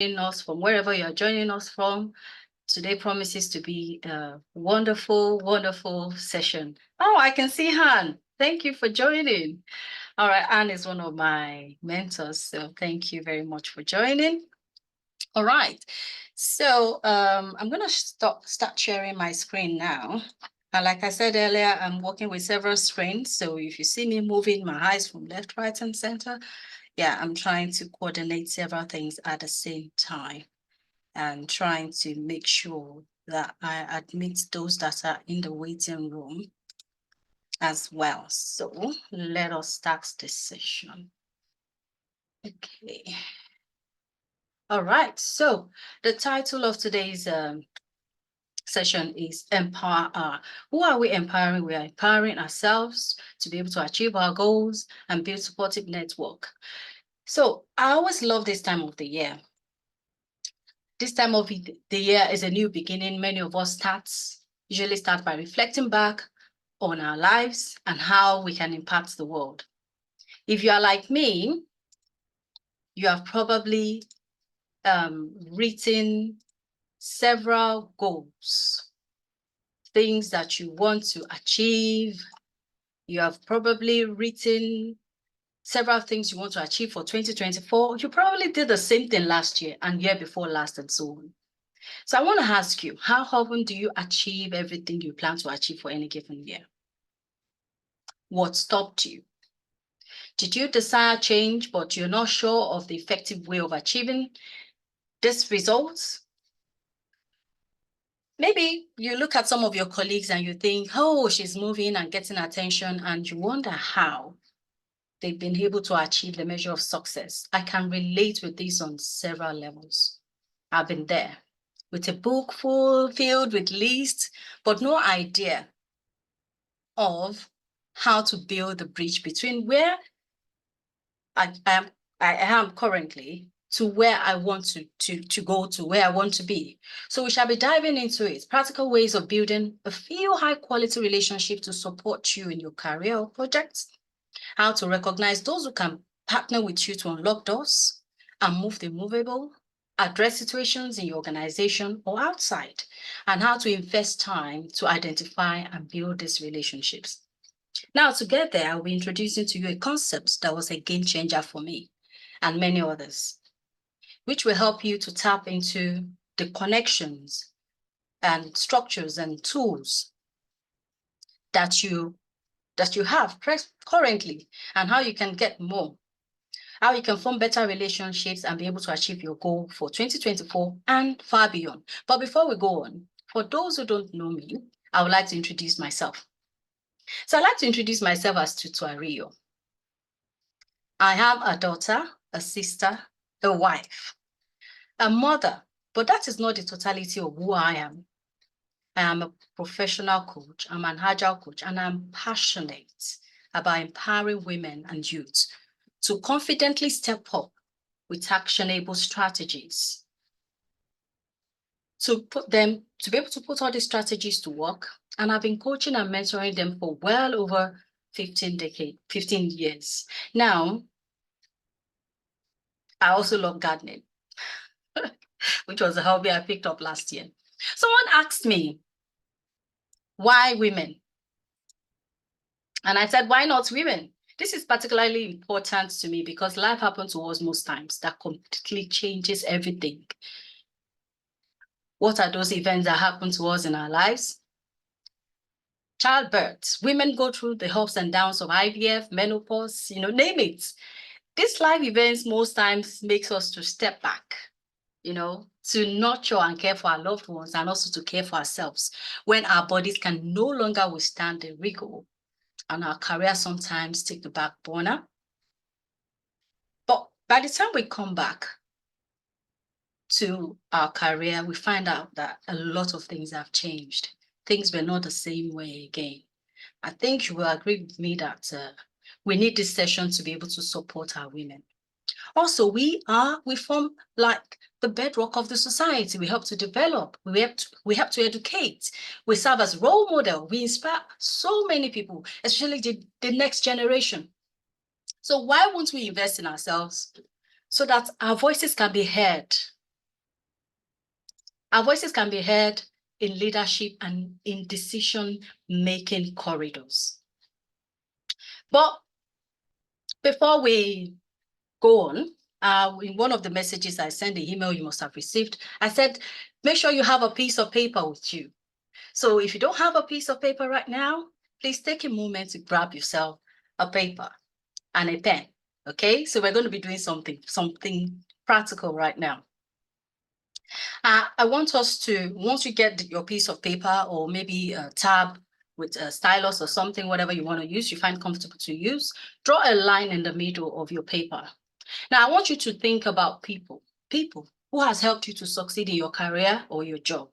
us from wherever you're joining us from. Today promises to be a wonderful, wonderful session. Oh, I can see Han. Thank you for joining. All right, Anne is one of my mentors, so thank you very much for joining. All right, so I'm going to start sharing my screen now. And like I said earlier, I'm working with several screens. So if you see me moving my eyes from left, right, and center, yeah, I'm trying to coordinate several things at the same time and trying to make sure that I admit those that are in the waiting room as well. So let us start this session. Okay. All right. So the title of today's session is Empower. Who are we empowering? We are empowering ourselves to be able to achieve our goals and build supportive network. So I always love this time of the year. This time of the year is a new beginning. Many of us usually start by reflecting back on our lives and how we can impact the world. If you are like me, you have probably written several goals, things that you want to achieve. You have probably written several things you want to achieve for 2024. You probably did the same thing last year and year before last and so on. So I want to ask you, how often do you achieve everything you plan to achieve for any given year? What stopped you? Did you desire change, but you're not sure of the effective way of achieving these results? Maybe you look at some of your colleagues and you think, oh, she's moving and getting attention, and you wonder how they've been able to achieve the measure of success. I can relate with this on several levels. I've been there with a book filled with lists, but no idea of how to build the bridge between where I am currently to where I want to go to, where I want to be. So we shall be diving into it, practical ways of building a few high quality relationships to support you in your career or projects, how to recognize those who can partner with you to unlock doors and move the movable, address situations in your organization or outside, and how to invest time to identify and build these relationships. Now, to get there, I'll be introducing to you a concept that was a game changer for me and many others, which will help you to tap into the connections and structures and tools that you have currently, and how you can get more, how you can form better relationships and be able to achieve your goal for 2024 and far beyond. But before we go on, for those who don't know me, I would like to introduce myself. So I'd like to introduce myself as Tutu Ario. I have a daughter, a sister, a wife, a mother, but that is not the totality of who I am. I am a professional coach, I'm an agile coach, and I'm passionate about empowering women and youth to confidently step up with actionable strategies to be able to put all these strategies to work. And I've been coaching and mentoring them for well over 15 years. Now, I also love gardening, which was a hobby I picked up last year. Someone asked me, why women? And I said, why not women? This is particularly important to me because life happens to us most times that completely changes everything. What are those events that happen to us in our lives? Childbirth. Women go through the ups and downs of IVF, menopause, name it. These life events most times makes us to step back, to nurture and care for our loved ones and also to care for ourselves when our bodies can no longer withstand the rigor and our career sometimes take the back burner. But by the time we come back to our career, we find out that a lot of things have changed. Things were not the same way again. I think you will agree with me that we need this session to be able to support our women. Also, we form like the bedrock of the society. We help to develop, we help to educate, we serve as role model, we inspire so many people, especially the next generation. So why won't we invest in ourselves so that our voices can be heard Our voices can be heard in leadership and in decision-making corridors. But before we go on, in one of the messages I sent, the email you must have received, I said, make sure you have a piece of paper with you. So if you don't have a piece of paper right now, please take a moment to grab yourself a paper and a pen, okay? So we're going to be doing something practical right now. I want us to, once you get your piece of paper or maybe a tab with a stylus or something, whatever you want to use, you find comfortable to use, draw a line in the middle of your paper. Now, I want you to think about people who has helped you to succeed in your career or your job.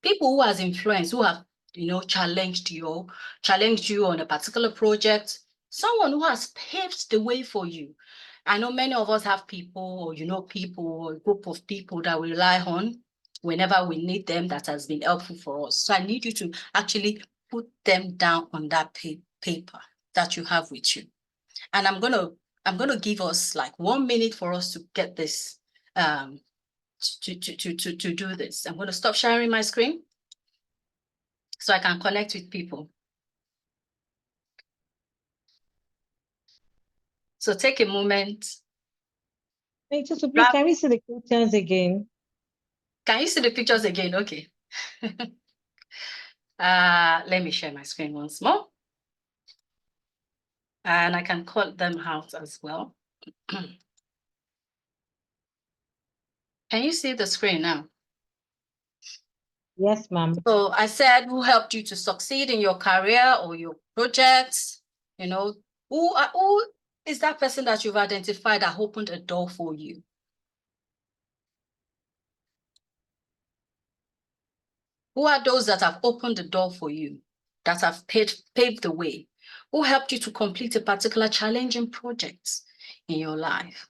People who has influenced, who have, challenged you on a particular project, someone who has paved the way for you. I know many of us have people, or people, or a group of people that we rely on whenever we need them that has been helpful for us. So I need you to actually put them down on that paper that you have with you. And I'm gonna give us like 1 minute for us to get this to do this. I'm going to stop sharing my screen so I can connect with people. So take a moment. Hey, just please, can we see the pictures again? Can you see the pictures again? Okay. Let me share my screen once more. And I can call them out as well. Can you see the screen now? Yes, ma'am. So I said, who helped you to succeed in your career or your projects? Who is that person that you've identified that opened a door for you? Who are those that have opened the door for you, that have paved the way? Who helped you to complete a particular challenging project in your life?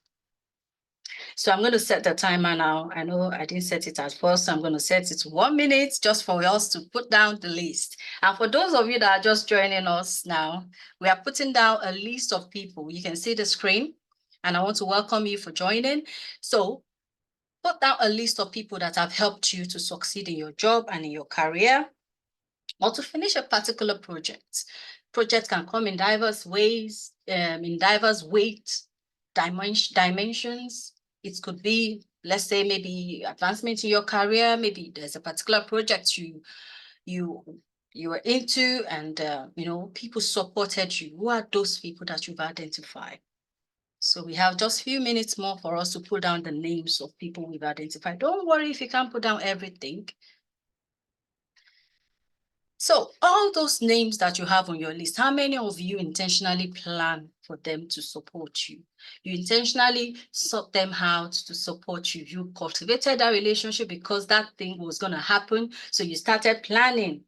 So I'm going to set the timer now. I know I didn't set it at first, so I'm going to set it to 1 minute just for us to put down the list. And for those of you that are just joining us now, we are putting down a list of people. You can see the screen, and I want to welcome you for joining. So put down a list of people that have helped you to succeed in your job and in your career, or to finish a particular project. Projects can come in diverse ways, in diverse weight, dimensions. It could be, let's say, maybe advancement in your career. Maybe there's a particular project you were into, and people supported you. Who are those people that you've identified? So we have just a few minutes more for us to put down the names of people we've identified. Don't worry if you can't put down everything. So all those names that you have on your list, how many of you intentionally plan for them to support you? You intentionally sought them out to support you. You cultivated that relationship because that thing was going to happen. So you started planning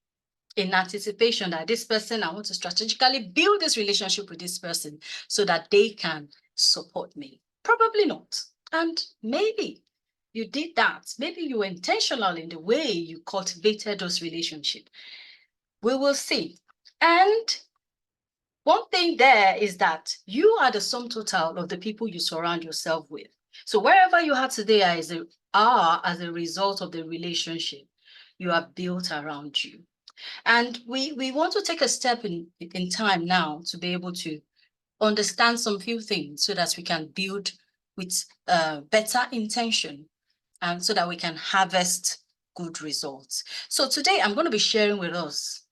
in anticipation that this person, I want to strategically build this relationship with this person so that they can support me. Probably not. And maybe you did that. Maybe you were intentional in the way you cultivated those relationships. We will see. And one thing there is that you are the sum total of the people you surround yourself with. So wherever you are today as a result of the relationship you have built around you. And we want to take a step in time now to be able to understand some few things so that we can build with better intention and so that we can harvest good results. So today I'm going to be sharing with us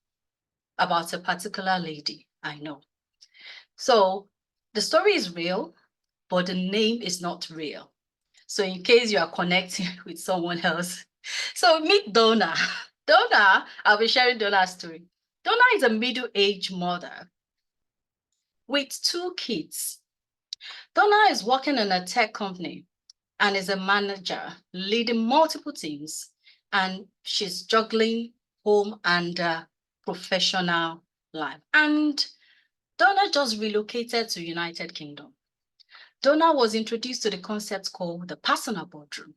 about a particular lady I know. So the story is real, but the name is not real. So in case you are connecting with someone else. So meet Donna. Donna, I'll be sharing Donna's story. Donna is a middle-aged mother with 2 kids. Donna is working in a tech company and is a manager leading multiple teams, and she's juggling home and professional life. And Donna just relocated to United Kingdom. Donna was introduced to the concept called the personal boardroom.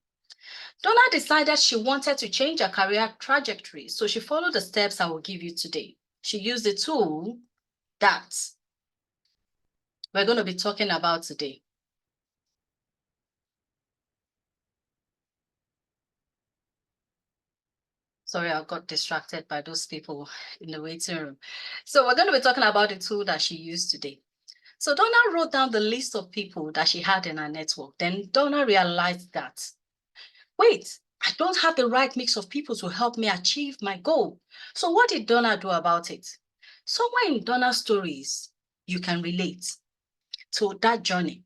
Donna decided she wanted to change her career trajectory, so she followed the steps I will give you today. She used the tool that we're going to be talking about today. Sorry, I got distracted by those people in the waiting room. So we're going to be talking about the tool that she used today. So Donna wrote down the list of people that she had in her network. Then Donna realized that, wait, I don't have the right mix of people to help me achieve my goal. So what did Donna do about it? Somewhere in Donna's stories, you can relate to that journey.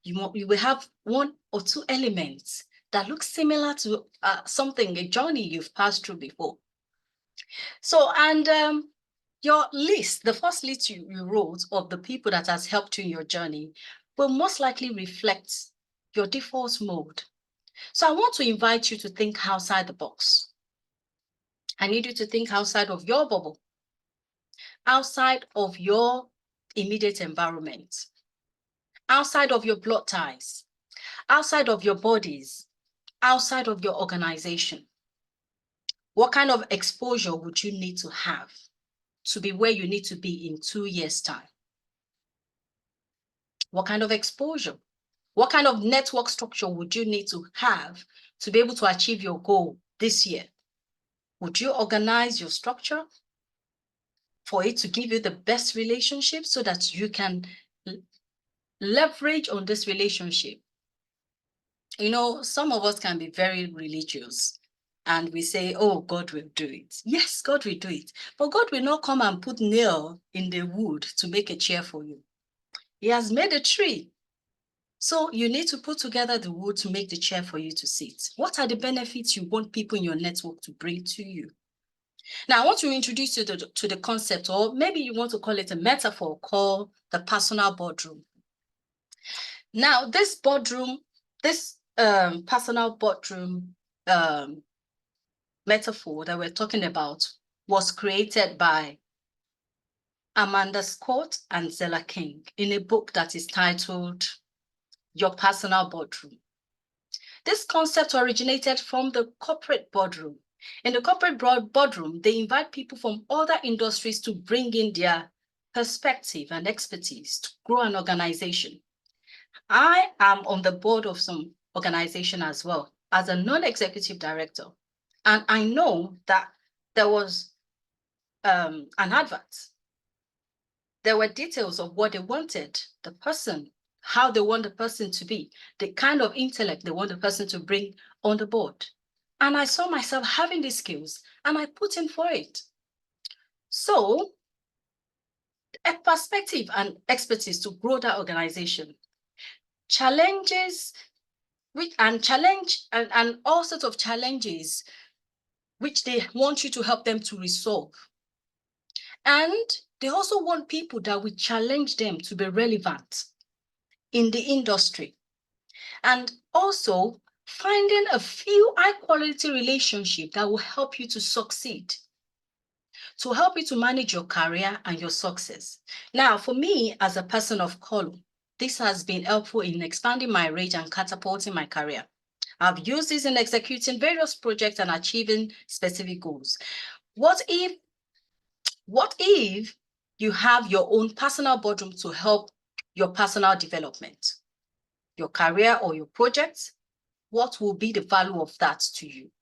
You will have one or two elements that look similar to something, a journey you've passed through before. So, and your list, the first list you wrote of the people that has helped you in your journey will most likely reflect your default mode. So I want to invite you to think outside the box. I need you to think outside of your bubble, outside of your immediate environment, outside of your blood ties, outside of your bodies, outside of your organization. What kind of exposure would you need to have to be where you need to be in 2 years' time? What kind of exposure? What kind of network structure would you need to have to be able to achieve your goal this year? Would you organize your structure for it to give you the best relationship so that you can leverage on this relationship? You know, some of us can be very religious and we say, oh, God will do it. Yes, God will do it. But God will not come and put nail in the wood to make a chair for you. He has made a tree. So you need to put together the wood to make the chair for you to sit. What are the benefits you want people in your network to bring to you? Now, I want to introduce you to the concept, or maybe you want to call it a metaphor called the personal boardroom. Now, this boardroom, this personal boardroom metaphor that we're talking about was created by Amanda Scott and Zella King in a book that is titled Your Personal Boardroom. This concept originated from the corporate boardroom. In the corporate boardroom, they invite people from other industries to bring in their perspective and expertise to grow an organization. I am on the board of some organization as well as a non-executive director. And I know that there was an advert. There were details of what they wanted, the person, how they want the person to be, the kind of intellect they want the person to bring on the board. And I saw myself having these skills and I put in for it. So a perspective and expertise to grow that organization. Challenges and all sorts of challenges which they want you to help them to resolve. And they also want people that will challenge them to be relevant in the industry. And also finding a few high quality relationships that will help you to succeed, to help you to manage your career and your success. Now, for me, as a person of color, this has been helpful in expanding my range and catapulting my career. I've used this in executing various projects and achieving specific goals. What if you have your own personal boardroom to help your personal development, your career or your projects? What will be the value of that to you?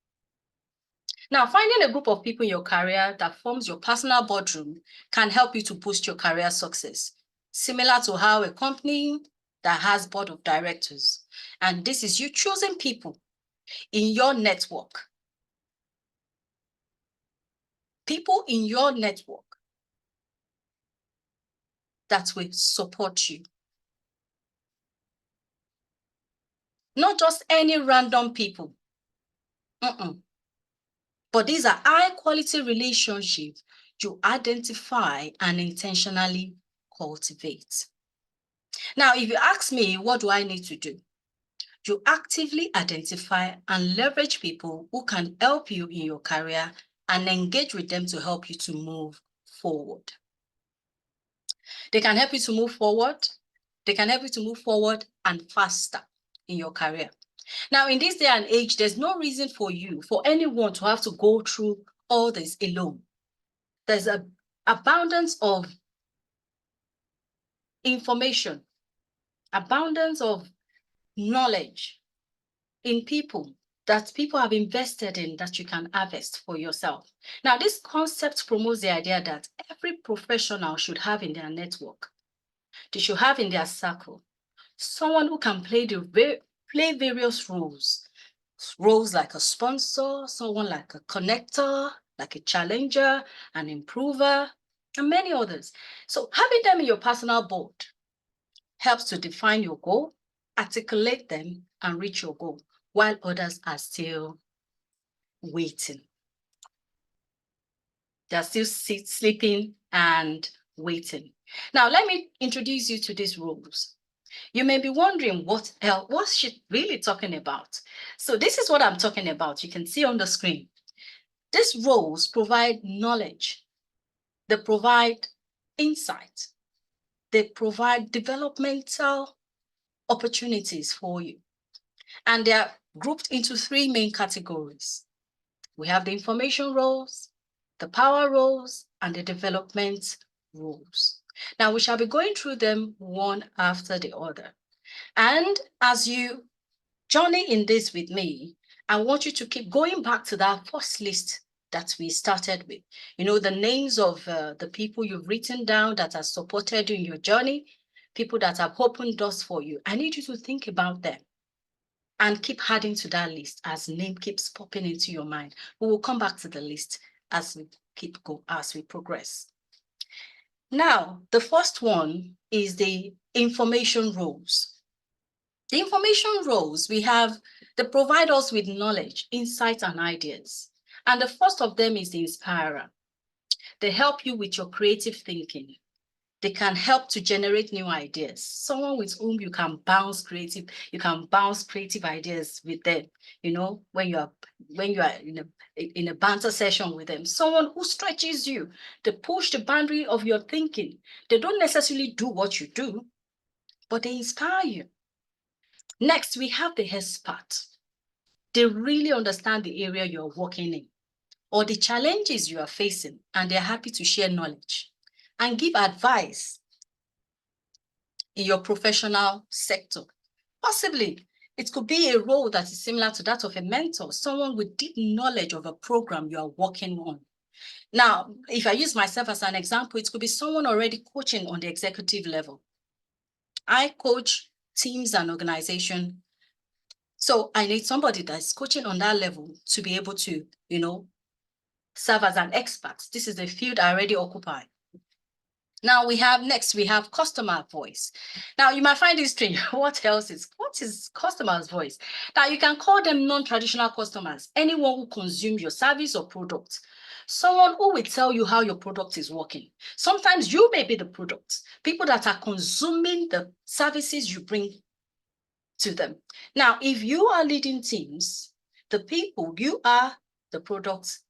Now, finding a group of people in your career that forms your personal boardroom can help you to boost your career success, similar to how a company that has board of directors. And this is you choosing people in your network. People in your network that will support you. Not just any random people. But these are high quality relationships you identify and intentionally cultivate. Now, if you ask me, what do I need to do? You actively identify and leverage people who can help you in your career and engage with them to help you to move forward. They can help you to move forward. They can help you to move forward and faster in your career. Now, in this day and age, there's no reason for anyone to have to go through all this alone. There's an abundance of information, abundance of knowledge in people that people have invested in that you can harvest for yourself. Now, this concept promotes the idea that every professional should have in their network, they should have in their circle, someone who can play various roles like a sponsor, someone like a connector, like a challenger, an improver, and many others. So having them in your personal board helps to define your goal, articulate them, and reach your goal while others are still waiting. They're still sleeping and waiting. Now, let me introduce you to these roles. You may be wondering what's she really talking about? So this is what I'm talking about. You can see on the screen. These roles provide knowledge. They provide insight. They provide developmental opportunities for you. And they are grouped into three main categories. We have the information roles, the power roles, and the development roles. Now, we shall be going through them one after the other. And as you journey in this with me, I want you to keep going back to that first list that we started with. You know, the names of the people you've written down that have supported you in your journey, people that have opened doors for you. I need you to think about them and keep adding to that list as name keeps popping into your mind. We will come back to the list as we progress. Now, the first one is the information roles. The information roles they provide us with knowledge, insight, and ideas. And the first of them is the inspirer. They help you with your creative thinking. They can help to generate new ideas. Someone with whom you can bounce creative ideas with them. You know, when you are in a banter session with them, someone who stretches you, they push the boundary of your thinking. They don't necessarily do what you do, but they inspire you. Next, we have the expert. They really understand the area you're working in or the challenges you are facing, and they're happy to share knowledge and give advice in your professional sector. Possibly, it could be a role that is similar to that of a mentor, someone with deep knowledge of a program you are working on. Now, if I use myself as an example, it could be someone already coaching on the executive level. I coach teams and organizations. So I need somebody that's coaching on that level to be able to, serve as an expert. This is the field I already occupy. Now we have customer voice. Now you might find this strange. What is customer's voice? Now you can call them non-traditional customers, anyone who consumes your service or product. Someone who will tell you how your product is working. Sometimes you may be the product. People that are consuming the services you bring to them. Now, if you are leading teams, the people, you are the products,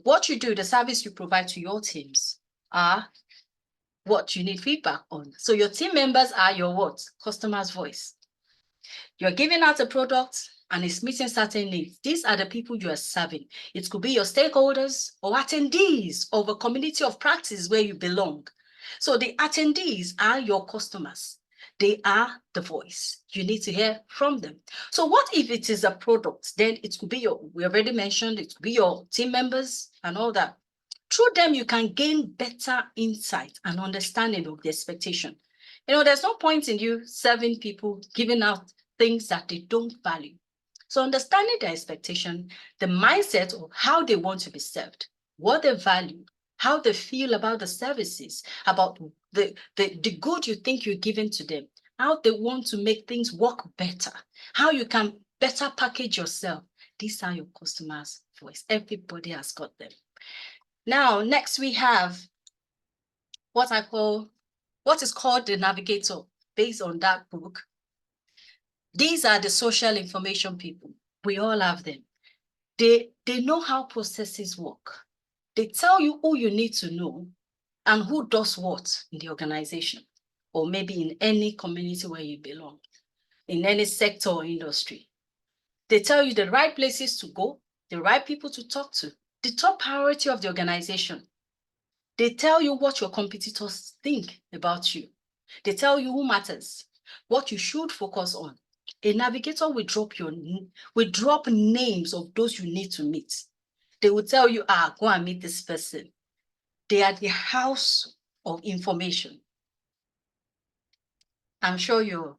what you do, the service you provide to your teams are what you need feedback on. So your team members are your what? Customer's voice. You're giving out a product and it's meeting certain needs. These are the people you are serving. It could be your stakeholders or attendees of a community of practice where you belong. So the attendees are your customers. They are the voice. You need to hear from them. So what if it is a product? Then it could be we already mentioned, it could be your team members and all that. Through them, you can gain better insight and understanding of the expectation. There's no point in you serving people, giving out things that they don't value. So understanding their expectation, the mindset of how they want to be served, what they value, how they feel about the services, about the good you think you're giving to them, how they want to make things work better, how you can better package yourself. These are your customers' voice. Everybody has got them. Now, next we have what is called the navigator, based on that book. These are the social information people. We all have them. They know how processes work. They tell you who you need to know and who does what in the organization, or maybe in any community where you belong, in any sector or industry. They tell you the right places to go, the right people to talk to, the top priority of the organization. They tell you what your competitors think about you. They tell you who matters, what you should focus on. A navigator will drop names of those you need to meet. They will tell you, go and meet this person. They are the house of information. I'm sure your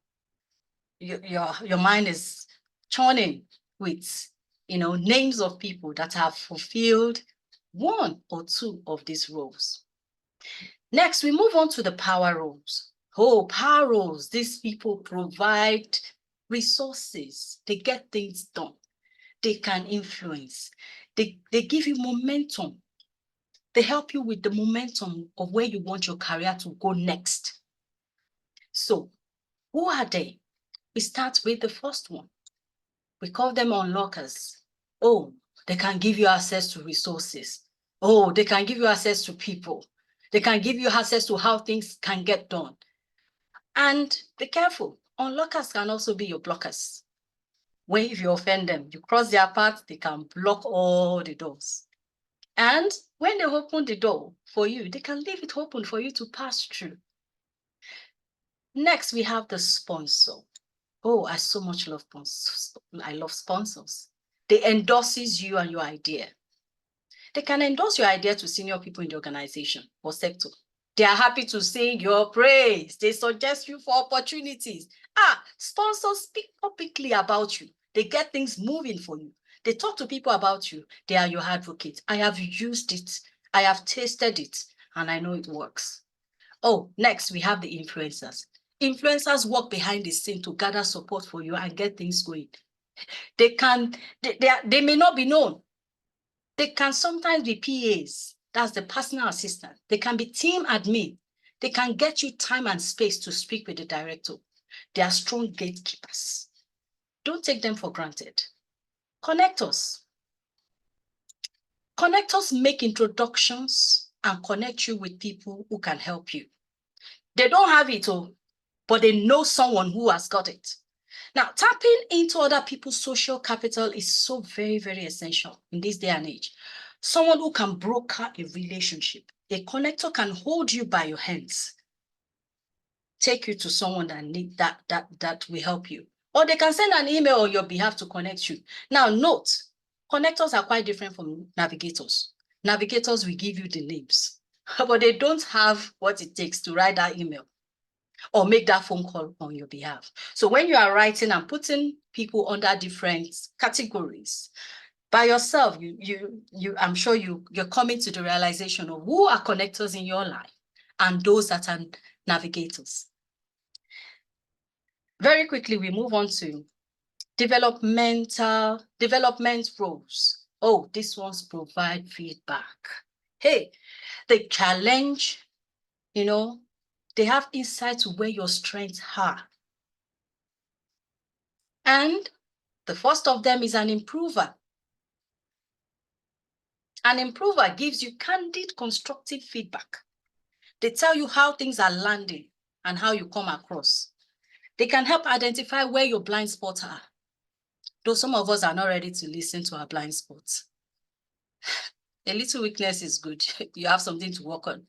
mind is churning with names of people that have fulfilled one or two of these roles. Next, we move on to the power roles. Oh, power roles. These people provide resources. They get things done. They can influence. They give you momentum. They help you with the momentum of where you want your career to go next. So, who are they? We start with the first one. We call them unlockers. Oh, they can give you access to resources. Oh, they can give you access to people. They can give you access to how things can get done. And be careful, unlockers can also be your blockers. When if you offend them, you cross their path, they can block all the doors. And when they open the door for you, they can leave it open for you to pass through. Next, we have the sponsor. Oh, I so much love sponsors. I love sponsors. They endorses you and your idea. They can endorse your idea to senior people in the organization or sector. They are happy to sing your praise. They suggest you for opportunities. Sponsors speak publicly about you. They get things moving for you. They talk to people about you. They are your advocate. I have used it. I have tasted it, and I know it works. Oh, next we have the influencers. Influencers work behind the scene to gather support for you and get things going. They may not be known. They can sometimes be PAs. That's the personal assistant. They can be team admin. They can get you time and space to speak with the director. They are strong gatekeepers. Don't take them for granted. Connectors. Connectors make introductions and connect you with people who can help you. They don't have it all, but they know someone who has got it. Now, tapping into other people's social capital is so very, very essential in this day and age. Someone who can broker a relationship. A connector can hold you by your hands, take you to someone that will help you. Or they can send an email on your behalf to connect you. Now, note, connectors are quite different from navigators. Navigators will give you the names, but they don't have what it takes to write that email or make that phone call on your behalf. So when you are writing and putting people under different categories, by yourself, I'm sure you're coming to the realization of who are connectors in your life and those that are navigators. Very quickly, we move on to development roles. Oh, these ones provide feedback. Hey, they challenge, they have insight to where your strengths are. And the first of them is an improver. An improver gives you candid, constructive feedback. They tell you how things are landing and how you come across. They can help identify where your blind spots are. Though some of us are not ready to listen to our blind spots. A little weakness is good. You have something to work on.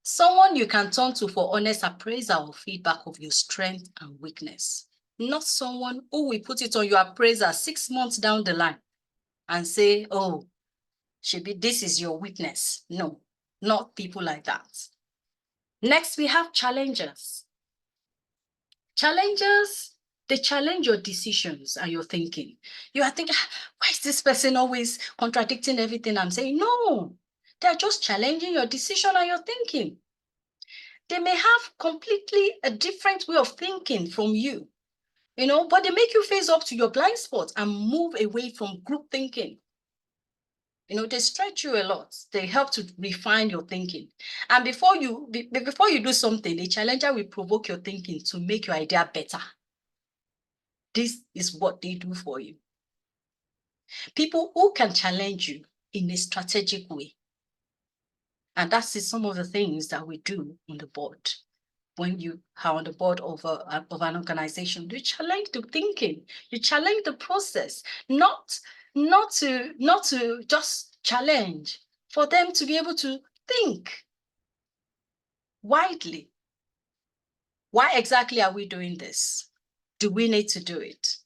Someone you can turn to for honest appraisal or feedback of your strength and weakness. Not someone who will put it on your appraiser 6 months down the line and say, oh, this is your weakness. No, not people like that. Next, we have challengers. Challengers, they challenge your decisions and your thinking. You are thinking, why is this person always contradicting everything I'm saying? No, they're just challenging your decision and your thinking. They may have completely a different way of thinking from you, but they make you face up to your blind spots and move away from group thinking. They stretch you a lot. They help to refine your thinking. And before you do something, the challenger will provoke your thinking to make your idea better. This is what they do for you. People who can challenge you in a strategic way. And that's some of the things that we do on the board. When you are on the board of an organization, you challenge the thinking, you challenge the process, not to just challenge, for them to be able to think widely. Why exactly are we doing this? do we need to do it?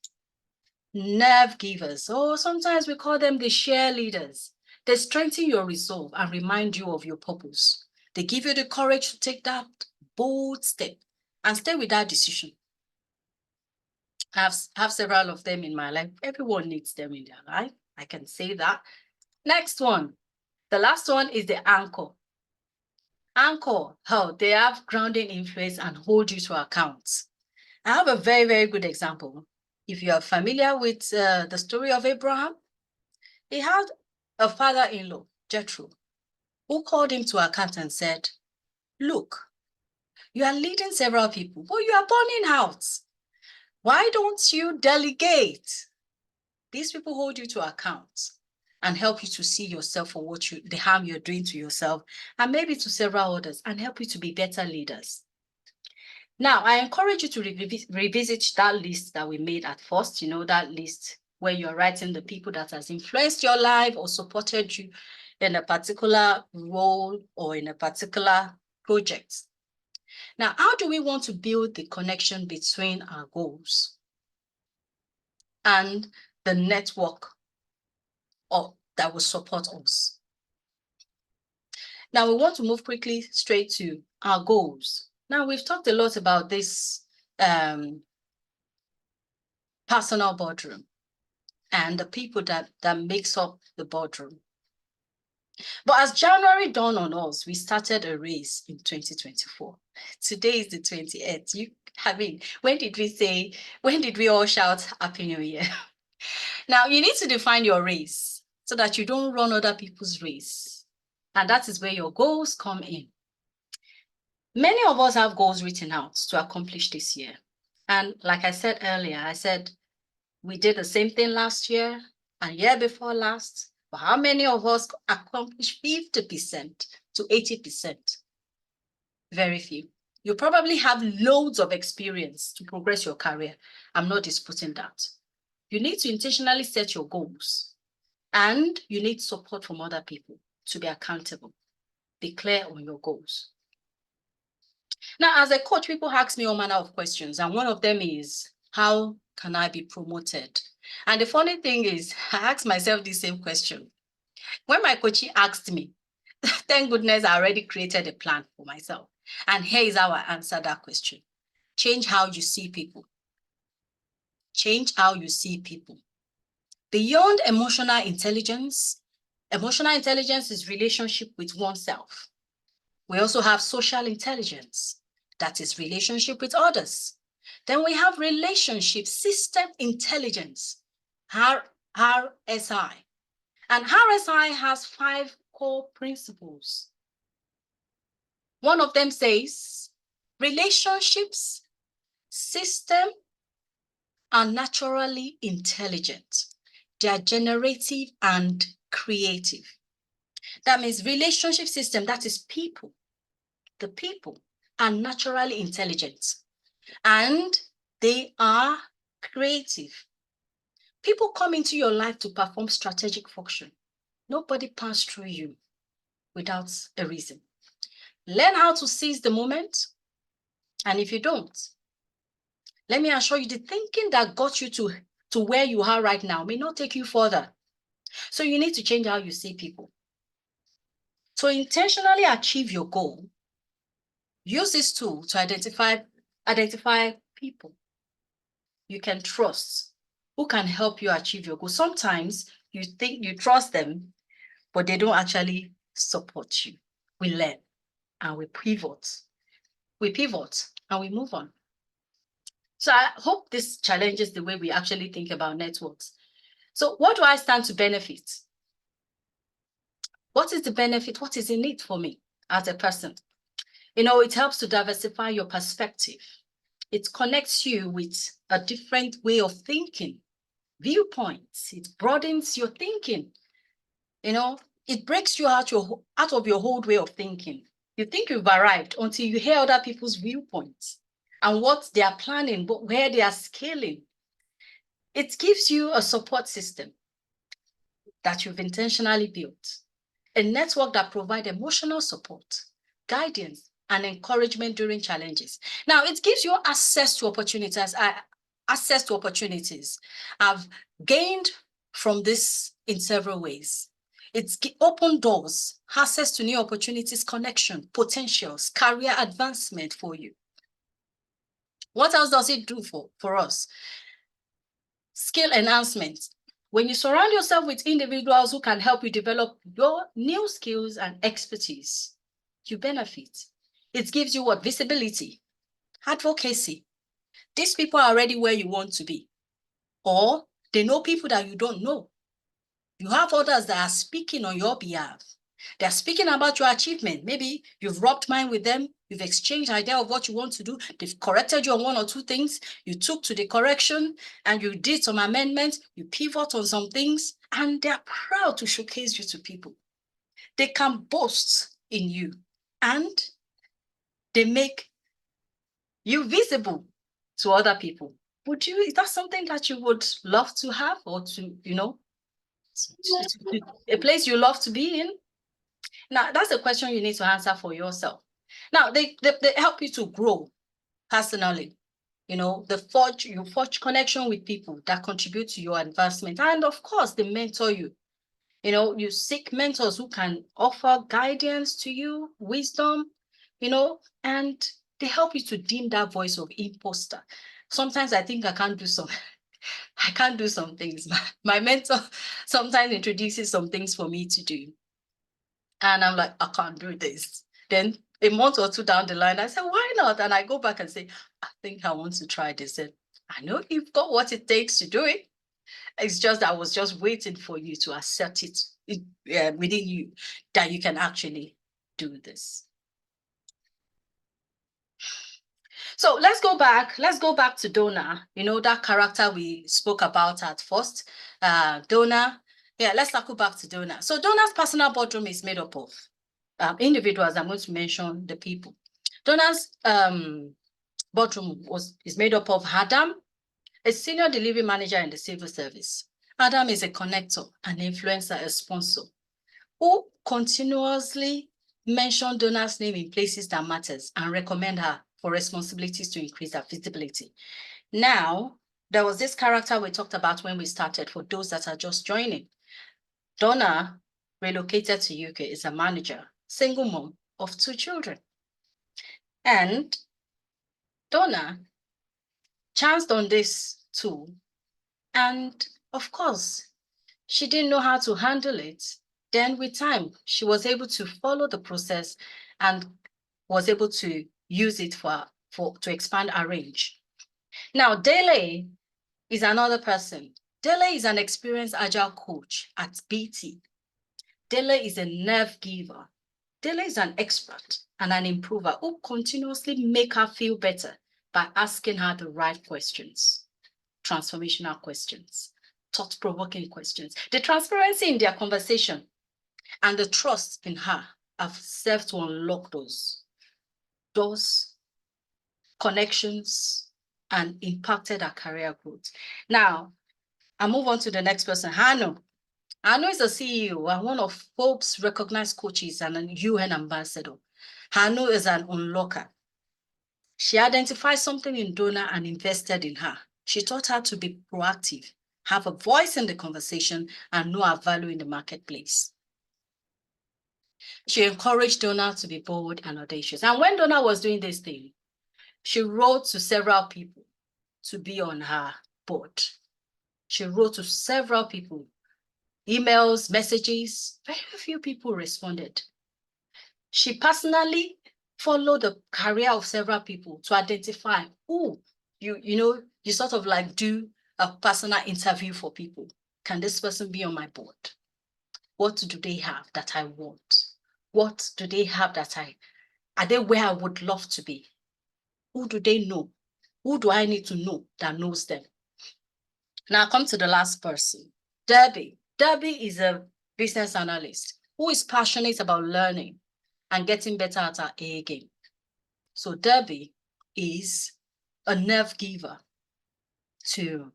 Nerve givers. Oh, sometimes we call them the share leaders. They strengthen your resolve and remind you of your purpose. They give you the courage to take that bold step and stay with that decision. I have several of them in my life. Everyone needs them in their life. I can say that. Next one. The last one is the anchor. Anchor, how they have grounding influence and hold you to account. I have a very, very good example. If you are familiar with the story of Abraham, he had a father-in-law, Jethro, who called him to account and said, look, you are leading several people, but you are burning out. Why don't you delegate? These people hold you to account and help you to see yourself for the harm you're doing to yourself and maybe to several others, and help you to be better leaders. Now, I encourage you to revisit that list that we made at first, that list where you're writing the people that has influenced your life or supported you in a particular role or in a particular project. Now, how do we want to build the connection between our goals and the network that will support us? Now, we want to move quickly straight to our goals. Now, we've talked a lot about this personal boardroom and the people that makes up the boardroom. But as January dawned on us, we started a race in 2024. Today is the 28th. When did we all shout Happy New Year? Now, you need to define your race so that you don't run other people's race. And that is where your goals come in. Many of us have goals written out to accomplish this year. And like I said earlier, we did the same thing last year and year before last. But how many of us accomplished 50% to 80%? Very few. You probably have loads of experience to progress your career. I'm not disputing that. You need to intentionally set your goals, and you need support from other people to be accountable. Be clear on your goals. Now, as a coach, people ask me all manner of questions, and one of them is, how can I be promoted? And the funny thing is, I ask myself the same question. When my coachee asked me, thank goodness I already created a plan for myself. And here is how I answer that question. Change how you see people. Change how you see people. Beyond emotional intelligence is relationship with oneself. We also have social intelligence, that is relationship with others. Then we have relationship system intelligence, RSI. And RSI has 5 core principles. One of them says, relationships, system are naturally intelligent. They are generative and creative. That means relationship system, that is people. The people are naturally intelligent and they are creative. People come into your life to perform strategic function. Nobody passed through you without a reason. Learn how to seize the moment. And if you don't, let me assure you, the thinking that got you to where you are right now may not take you further. So you need to change how you see people. To intentionally achieve your goal, use this tool to identify people you can trust, who can help you achieve your goal. Sometimes you think you trust them, but they don't actually support you. We learn and we pivot. We pivot and we move on. So I hope this challenges the way we actually think about networks. So what do I stand to benefit? What is the benefit? What is in it for me as a person? It helps to diversify your perspective. It connects you with a different way of thinking, viewpoints. It broadens your thinking. It breaks you out of your old way of thinking. You think you've arrived until you hear other people's viewpoints and what they are planning, but where they are scaling. It gives you a support system that you've intentionally built, a network that provides emotional support, guidance, and encouragement during challenges. Now, it gives you access to opportunities. access to opportunities. I've gained from this in several ways. It's opened doors, access to new opportunities, connection, potentials, career advancement for you. What else does it do for us? Skill enhancement. When you surround yourself with individuals who can help you develop your new skills and expertise, you benefit. It gives you what? Visibility, advocacy. These people are already where you want to be, or they know people that you don't know. You have others that are speaking on your behalf. They're speaking about your achievement. Maybe you've rubbed mind with them. You've exchanged idea of what you want to do. They've corrected you on one or two things. You took to the correction and you did some amendments. You pivot on some things, and they're proud to showcase you to people. They can boast in you, and they make you visible to other people. Is that something that you would love to have, or to, a place you love to be in? Now, that's a question you need to answer for yourself. Now, they help you to grow personally. You forge connection with people that contribute to your advancement. And of course, they mentor you. You seek mentors who can offer guidance to you, wisdom, and they help you to dim that voice of imposter. Sometimes I think I can't do some things. My mentor sometimes introduces some things for me to do. And I'm like, I can't do this. Then a month or two down the line, I said, why not? And I go back and say, I think I want to try this. And I know you've got what it takes to do it. It's just I was just waiting for you to accept it within you that you can actually do this. So let's go back to Donna, that character we spoke about at first. Donna, let's circle back to Donna. So Donna's personal boardroom is made up of individuals. I'm going to mention the people. Donna's boardroom is made up of Adam, a senior delivery manager in the civil service. Adam is a connector, an influencer, a sponsor, who continuously mention Donna's name in places that matters and recommend her for responsibilities to increase her visibility. Now, there was this character we talked about when we started, for those that are just joining. Donna relocated to UK, is a manager, single mom of 2 children. And Donna chanced on this too. And of course, she didn't know how to handle it. Then with time, she was able to follow the process and was able to use it to expand her range. Now, Dele is another person. Dele is an experienced agile coach at BT. Dele is a nerve giver. Dele is an expert and an improver who continuously make her feel better by asking her the right questions, transformational questions, thought-provoking questions. The transparency in their conversation and the trust in her have served to unlock those connections and impacted her career growth. Now, I move on to the next person, Hanu. Hanu is a CEO and one of Forbes' recognized coaches and an UN ambassador. Hanu is an unlocker. She identified something in Donna and invested in her. She taught her to be proactive, have a voice in the conversation, and know her value in the marketplace. She encouraged Donna to be bold and audacious. And when Donna was doing this thing, she wrote to several people to be on her board. She wrote to several people, emails, messages. Very few people responded. She personally followed the career of several people to identify who you sort of like do a personal interview for people. Can this person be on my board? What do they have that I want? What do they have that are they where I would love to be? Who do they know? Who do I need to know that knows them? Now come to the last person, Debbie. Debbie is a business analyst who is passionate about learning and getting better at her A game. So Debbie is a nerve giver to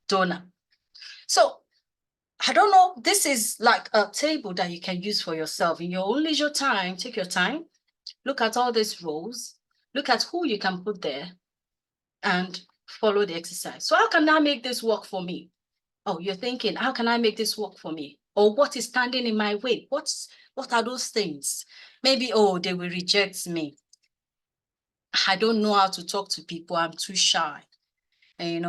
Donna. So I don't know, this is like a table that you can use for yourself in your own leisure time. Take your time, look at all these roles, look at who you can put there, and follow the exercise. So how can I make this work for me? Oh, you're thinking, how can I make this work for me? Or what is standing in my way? What are those things? Maybe, oh, they will reject me. I don't know how to talk to people. I'm too shy. And,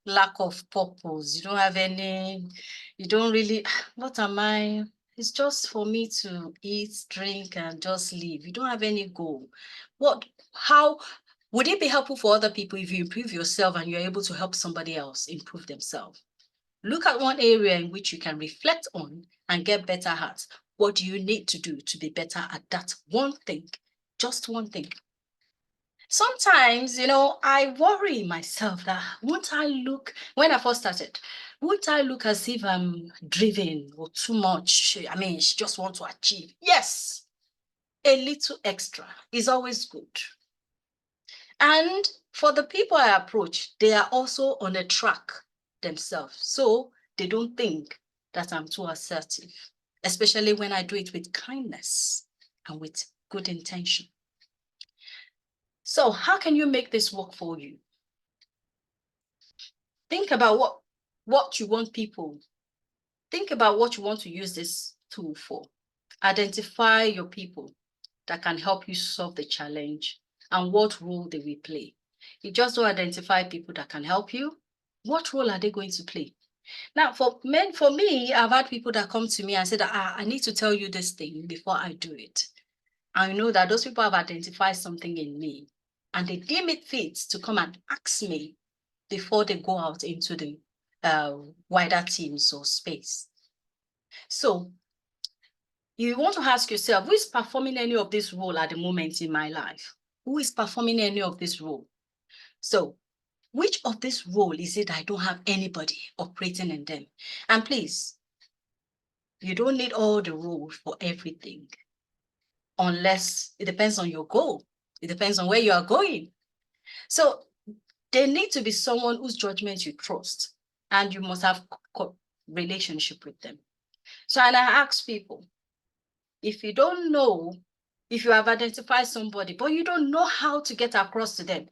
lack of purpose. You don't have any, you don't really, what am I? It's just for me to eat, drink, and just live. You don't have any goal. How would it be helpful for other people if you improve yourself and you're able to help somebody else improve themselves? Look at one area in which you can reflect on and get better at. What do you need to do to be better at that one thing? Just one thing. Sometimes, I worry myself that when I first started, won't I look as if I'm driven or too much? I mean, she just want to achieve. Yes, a little extra is always good. And for the people I approach, they are also on a track themselves. So they don't think that I'm too assertive, especially when I do it with kindness and with good intention. So how can you make this work for you? Think about what you want people. Think about what you want to use this tool for. Identify your people that can help you solve the challenge and what role they will play. You just don't identify people that can help you. What role are they going to play? Now, for me, I've had people that come to me and say that I need to tell you this thing before I do it. I know that those people have identified something in me and they deem it fit to come and ask me before they go out into the wider teams or space. So you want to ask yourself, who is performing any of this role at the moment in my life? Who is performing any of this role? So which of this role is it I don't have anybody operating in them? And please, you don't need all the roles for everything, unless it depends on your goal. It depends on where you are going. So there need to be someone whose judgment you trust, and you must have relationship with them. So, and I ask people, if you don't know, if you have identified somebody, but you don't know how to get across to them,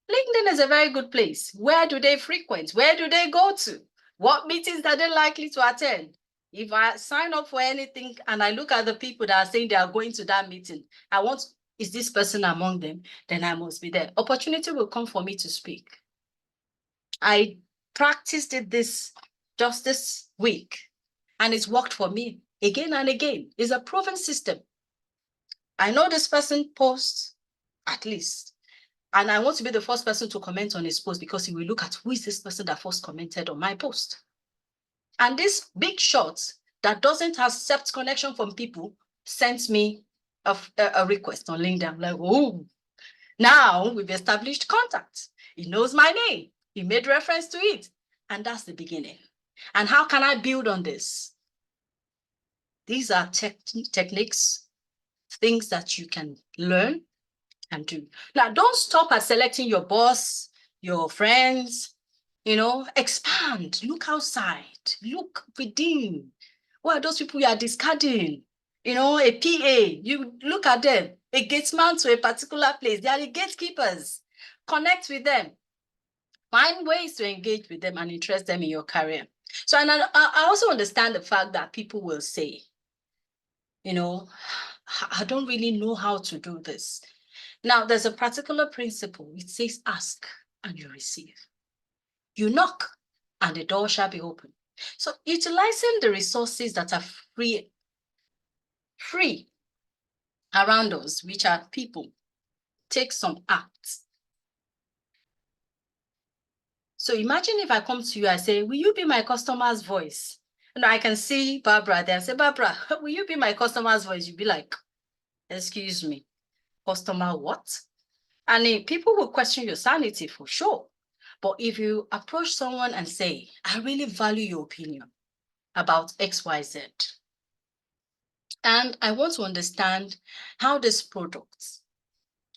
LinkedIn is a very good place. Where do they frequent? Where do they go to? What meetings are they likely to attend? If I sign up for anything and I look at the people that are saying they are going to that meeting, is this person among them? Then I must be there. Opportunity will come for me to speak. I practiced it just this week, and it's worked for me again and again. It's a proven system. I know this person posts at least, and I want to be the first person to comment on his post because he will look at who is this person that first commented on my post. And this big shot that doesn't accept connection from people sent me a request on LinkedIn. I'm like, oh, now we've established contact. He knows my name. He made reference to it. And that's the beginning. And how can I build on this? These are techniques, things that you can learn and do. Now, don't stop at selecting your boss, your friends, expand, look outside, look within. What are those people you are discarding? A PA, you look at them, a gatesman to a particular place, they are the gatekeepers. Connect with them. Find ways to engage with them and interest them in your career. So, and I also understand the fact that people will say, I don't really know how to do this. Now, there's a particular principle. It says, ask and you receive. You knock and the door shall be open. So utilizing the resources that are free around us, which are people, take some acts. So imagine if I come to you, I say, will you be my customer's voice? And I can see Barbara there. I say, Barbara, will you be my customer's voice? You'll be like, excuse me, customer what? And people will question your sanity for sure. But if you approach someone and say, I really value your opinion about XYZ, and I want to understand how this product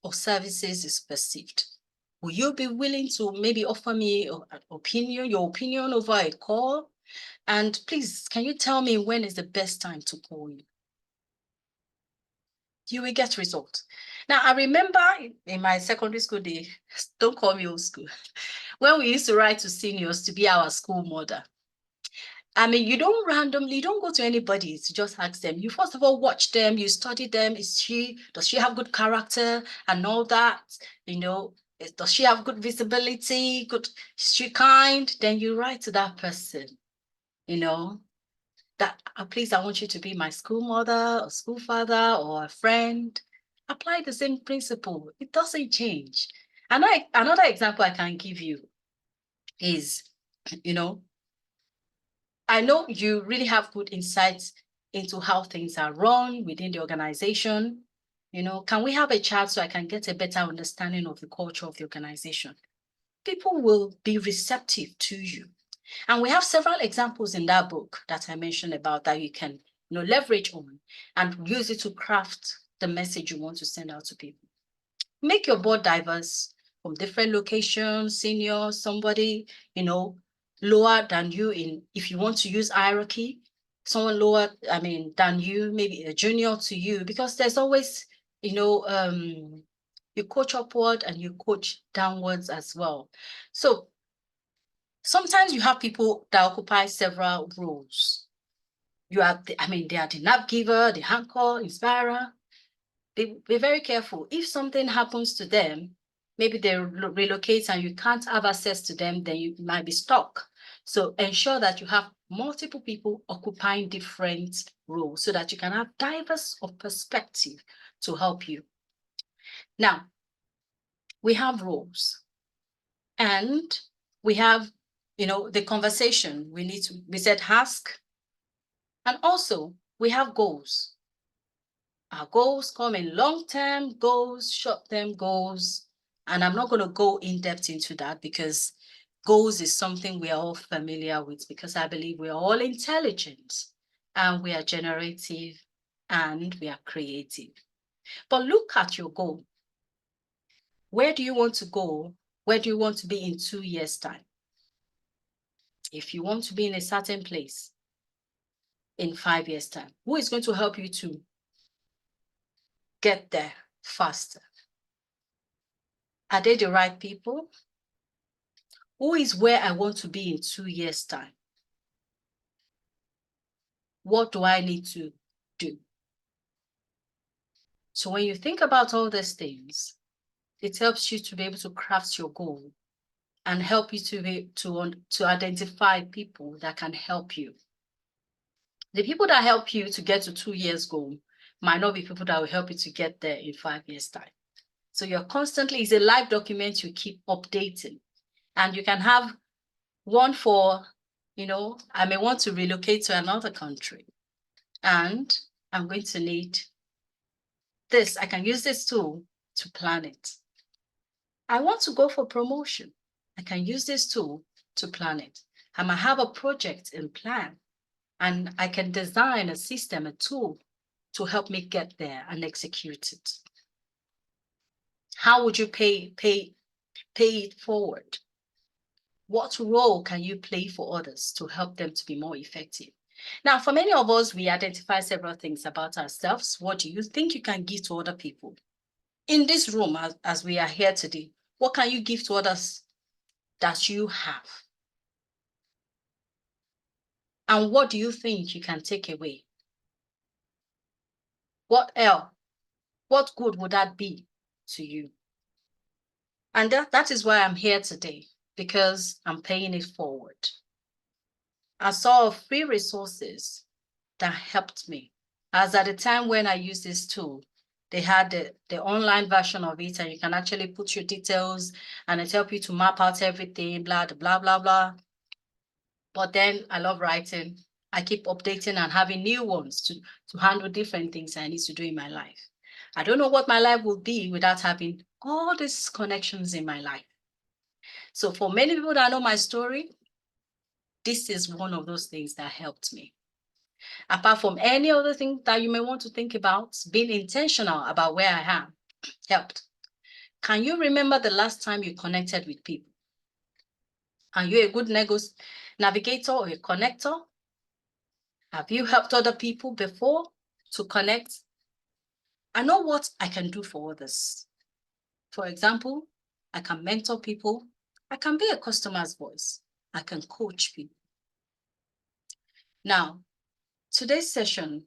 or services is perceived, will you be willing to maybe offer me your opinion over a call? And please, can you tell me when is the best time to call you? you will get results. Now, I remember in my secondary school days, don't call me old school, when we used to write to seniors to be our school model. I mean, you don't go to anybody to just ask them. You first of all watch them, you study them. Does she have good character and all that? Does she have good visibility? Is she kind? Then you write to that person, that please, I want you to be my school mother or school father or a friend. Apply the same principle. It doesn't change. And another example I can give you is, I know you really have good insights into how things are run within the organization. Can we have a chat so I can get a better understanding of the culture of the organization? People will be receptive to you. And we have several examples in that book that I mentioned about that you can leverage on and use it to craft the message you want to send out to people. Make your board diverse from different locations, senior, somebody, lower than you if you want to use hierarchy, someone lower, than you, maybe a junior to you, because there's always, you coach upward and you coach downwards as well. So sometimes you have people that occupy several roles. They are the nap giver, the anchor, inspirer. Be very careful. If something happens to them, maybe they relocate and you can't have access to them, then you might be stuck. So ensure that you have multiple people occupying different roles so that you can have diverse of perspective to help you. Now, we have roles and we have, the conversation we said ask, and also we have goals. Our goals come in long-term goals, short-term goals, and I'm not going to go in depth into that because goals is something we are all familiar with, because I believe we are all intelligent and we are generative and we are creative. But look at your goal. Where do you want to go? Where do you want to be in 2 years' time? If you want to be in a certain place in 5 years' time, who is going to help you to get there faster? Are they the right people? Who is where I want to be in 2 years' time? What do I need to do? So when you think about all these things, it helps you to be able to craft your goal and help you to identify people that can help you. The people that help you to get to 2 years goal might not be people that will help you to get there in 5 years' time. So it's a live document you keep updating. And you can have one for, I may want to relocate to another country and I'm going to need this. I can use this tool to plan it. I want to go for promotion. I can use this tool to plan it. I might have a project in plan and I can design a system, a tool to help me get there and execute it. How would you pay it forward? What role can you play for others to help them to be more effective? Now, for many of us, we identify several things about ourselves. What do you think you can give to other people? In this room, as we are here today, what can you give to others that you have? And what do you think you can take away? What else? What good would that be to you? And that is why I'm here today, because I'm paying it forward. I saw free resources that helped me. As at the time when I used this tool, they had the online version of it, and you can actually put your details and it helps you to map out everything, blah, blah, blah, blah. But then I love writing. I keep updating and having new ones to handle different things I need to do in my life. I don't know what my life will be without having all these connections in my life. So for many people that know my story, this is one of those things that helped me. Apart from any other thing that you may want to think about, being intentional about where I am helped. Can you remember the last time you connected with people? Are you a good navigator or a connector? Have you helped other people before to connect? I know what I can do for others. For example, I can mentor people. I can be a customer's voice. I can coach people. Now, today's session,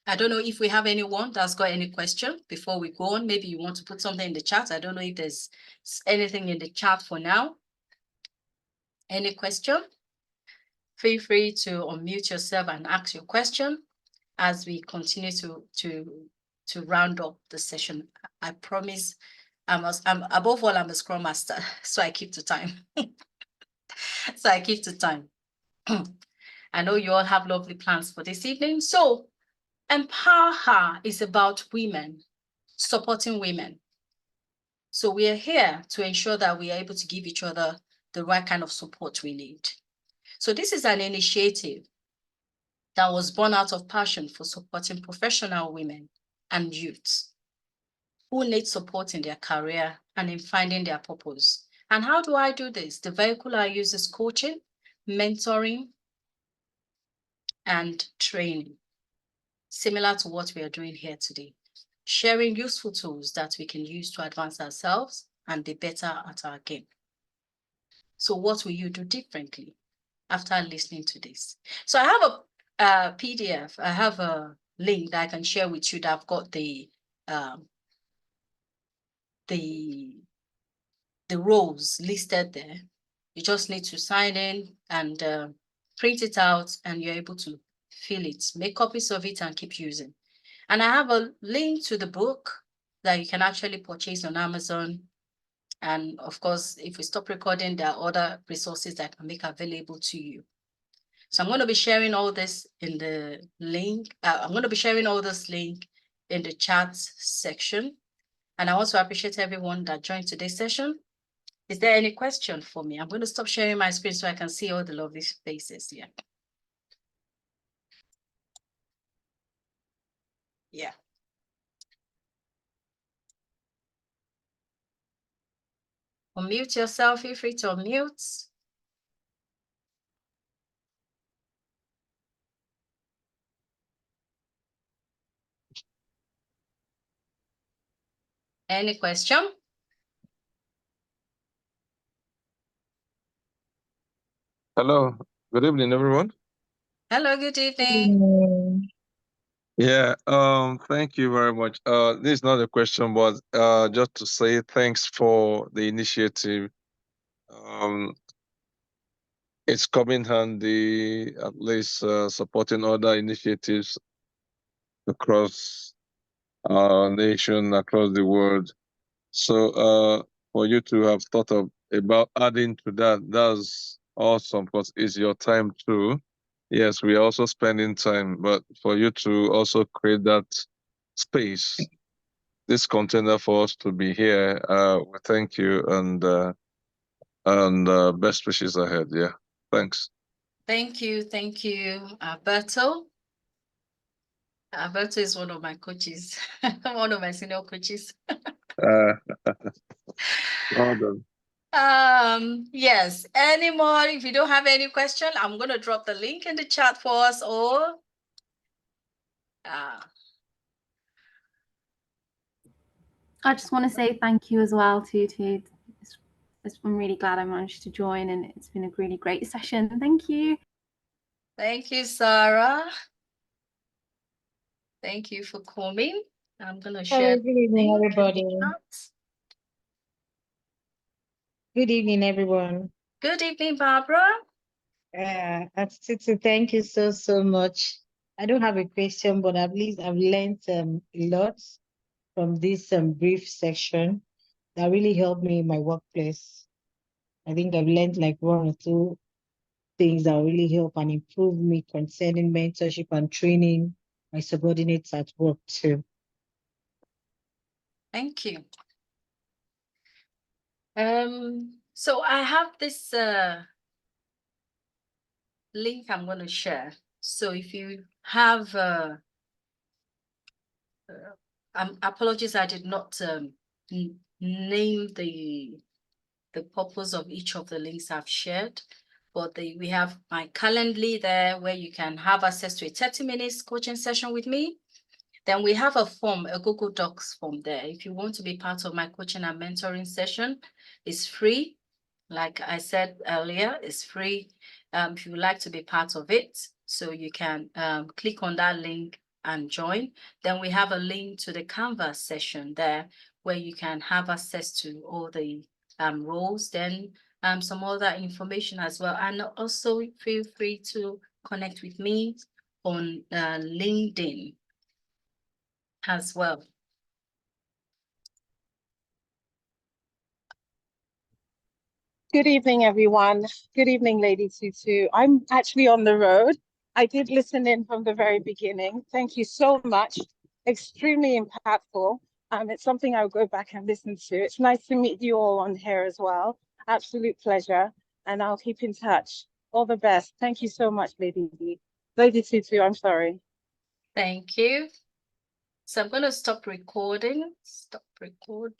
I don't know if we have anyone that's got any question before we go on. Maybe you want to put something in the chat. I don't know if there's anything in the chat for now. Any question? Feel free to unmute yourself and ask your question as we continue to round up the session. I promise I'm above all, I'm a Scrum Master, so I keep to time. So I keep to time. I know you all have lovely plans for this evening. So EmpowerHer is about women, supporting women. So we are here to ensure that we are able to give each other the right kind of support we need. So this is an initiative that was born out of passion for supporting professional women and youths who need support in their career and in finding their purpose. And how do I do this? The vehicle I use is coaching, mentoring, and training, similar to what we are doing here today, sharing useful tools that we can use to advance ourselves and be better at our game. So what will you do differently after listening to this? So I have a PDF, I have a link that I can share with you that I've got the roles listed there. You just need to sign in and print it out, and you're able to fill it, make copies of it and keep using. And I have a link to the book that you can actually purchase on Amazon. And of course, if we stop recording, there are other resources that I can make available to you. So I'm going to be sharing all this in the link. I'm going to be sharing all this link in the chat section. And I also appreciate everyone that joined today's session. Is there any question for me? I'm going to stop sharing my screen so I can see all the lovely faces here. Yeah. Unmute yourself. Feel free to unmute. Any question? Hello, good evening, everyone. Hello, good evening. Yeah, thank you very much. This is not a question, but just to say thanks for the initiative. It's coming handy, at least supporting other initiatives across our nation, across the world. So for you to have thought about adding to that, that's awesome, because it's your time too. Yes, we are also spending time, but for you to also create that space, this container for us to be here, we thank you, and best wishes ahead. Yeah, thanks. Thank you, Alberto. Alberto is one of my coaches, one of my senior coaches. Well done. Yes, any more? If you don't have any question, I'm going to drop the link in the chat for us all. I just want to say thank you as well to I'm really glad I managed to join, and it's been a really great session. Thank you. Thank you, Sarah. Thank you for coming. I'm going to share. Good evening, everybody. Good evening, everyone. Good evening, Barbara. Thank you so much. I don't have a question, but at least I've learned a lot from this brief section that really helped me in my workplace. I think I've learned like one or two things that really help and improve me concerning mentorship and training my subordinates at work too. Thank you. So I have this link I'm going to share. So if you have apologies, I did not name the purpose of each of the links I've shared, but we have my Calendly there where you can have access to a 30 minutes coaching session with me. Then we have a form, a Google Docs form there. If you want to be part of my coaching and mentoring session, it's free. Like I said earlier, it's free. If you would like to be part of it, so you can click on that link and join. Then we have a link to the Canvas session there, where you can have access to all the roles, then some other information as well. And also feel free to connect with me on LinkedIn as well. Good evening, everyone. Good evening, Lady Tutu. I'm actually on the road. I did listen in from the very beginning. Thank you so much. Extremely impactful. It's something I'll go back and listen to. It's nice to meet you all on here as well. Absolute pleasure. And I'll keep in touch. All the best. Thank you so much, Lady Tutu, I'm sorry. Thank you. So I'm going to stop recording. Stop record.